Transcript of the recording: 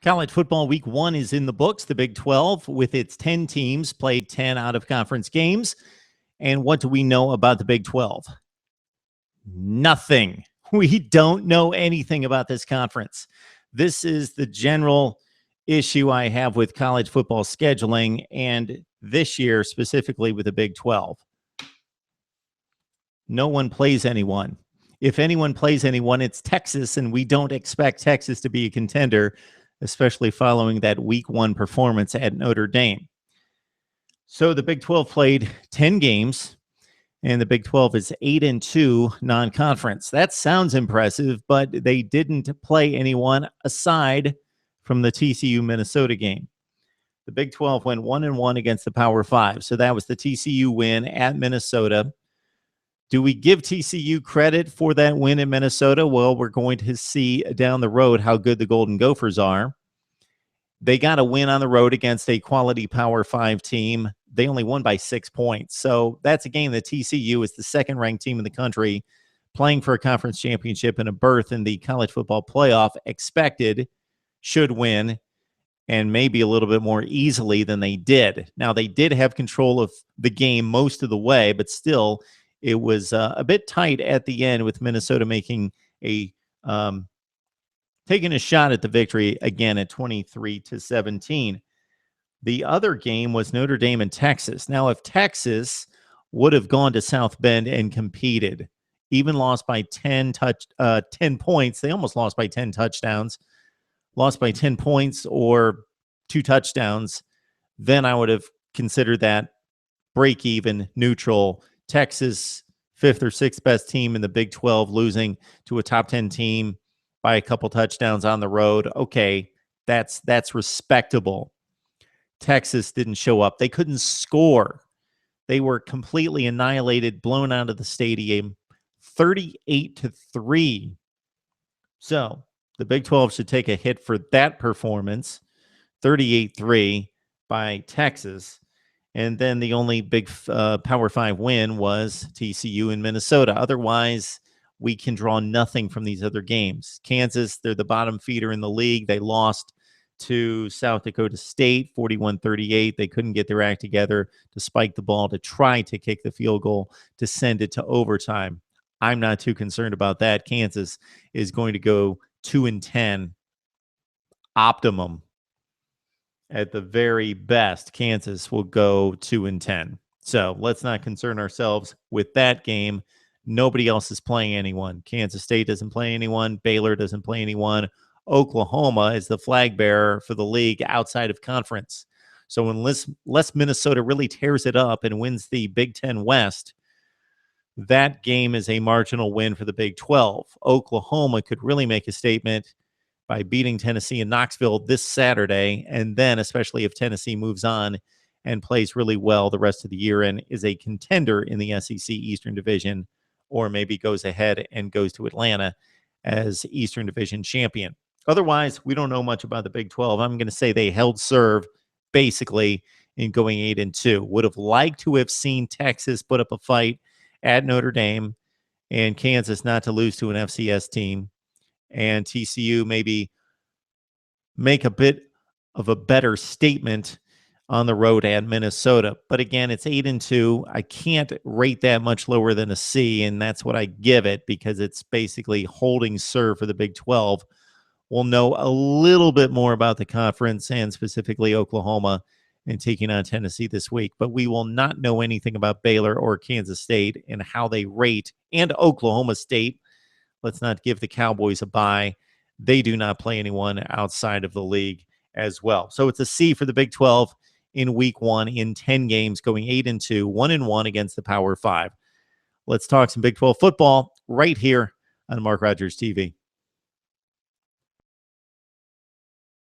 College football week 1 is in the books. The Big 12, with its 10 teams, played 10 out-of-conference games. And what do we know about the Big 12? Nothing. We don't know anything about this conference. This is the general issue I have with college football scheduling, and this year specifically with the Big 12. No one plays anyone. If anyone plays anyone, it's Texas, and we don't expect Texas to be a contender, especially following that week 1 performance at Notre Dame. So the Big 12 played 10 games, and the Big 12 is 8-2 non-conference. That sounds impressive, but they didn't play anyone aside from the TCU-Minnesota game. The Big 12 went 1-1 against the Power 5, so that was the TCU win at Minnesota. Do we give TCU credit for that win in Minnesota? Well, we're going to see down the road how good the Golden Gophers are. They got a win on the road against a quality Power 5 team. They only won by 6 points. So that's a game that TCU is the second-ranked team in the country playing for a conference championship and a berth in the college football playoff, expected should win, and maybe a little bit more easily than they did. Now, they did have control of the game most of the way, but still, it was a bit tight at the end with Minnesota making taking a shot at the victory again at 23-17. The other game was Notre Dame and Texas. Now, if Texas would have gone to South Bend and competed, even lost by 10 points, they almost lost by 10 touchdowns, lost by 10 points or 2 touchdowns, then I would have considered that break even, neutral. Texas, 5th or 6th best team in the Big 12, losing to a top 10 team by a couple touchdowns on the road. Okay, that's respectable. Texas didn't show up. They couldn't score. They were completely annihilated, blown out of the stadium, 38-3. So the Big 12 should take a hit for that performance, 38-3 by Texas. And then the only big Power 5 win was TCU in Minnesota. Otherwise, we can draw nothing from these other games. Kansas, they're the bottom feeder in the league. They lost to South Dakota State, 41-38. They couldn't get their act together to spike the ball to try to kick the field goal to send it to overtime. I'm not too concerned about that. Kansas is going to go 2-10 optimum. At the very best, Kansas will go 2-10. So let's not concern ourselves with that game. Nobody else is playing anyone. Kansas State doesn't play anyone. Baylor doesn't play anyone. Oklahoma is the flag bearer for the league outside of conference. So unless Minnesota really tears it up and wins the Big 10 West, that game is a marginal win for the Big 12. Oklahoma could really make a statement by beating Tennessee in Knoxville this Saturday, and then especially if Tennessee moves on and plays really well the rest of the year and is a contender in the SEC Eastern Division, or maybe goes ahead and goes to Atlanta as Eastern Division champion. Otherwise, we don't know much about the Big 12. I'm going to say they held serve basically in going 8-2. Would have liked to have seen Texas put up a fight at Notre Dame and Kansas not to lose to an FCS team, and TCU maybe make a bit of a better statement on the road at Minnesota. But again, it's 8-2. I can't rate that much lower than a C, and that's what I give it because it's basically holding serve for the Big 12. We'll know a little bit more about the conference and specifically Oklahoma and taking on Tennessee this week, but we will not know anything about Baylor or Kansas State and how they rate, and Oklahoma State. Let's not give the Cowboys a bye. They do not play anyone outside of the league as well. So it's a C for the Big 12 in week 1 in 10 games, going 8-2, 1-1 against the Power 5. Let's talk some Big 12 football right here on Mark Rogers TV.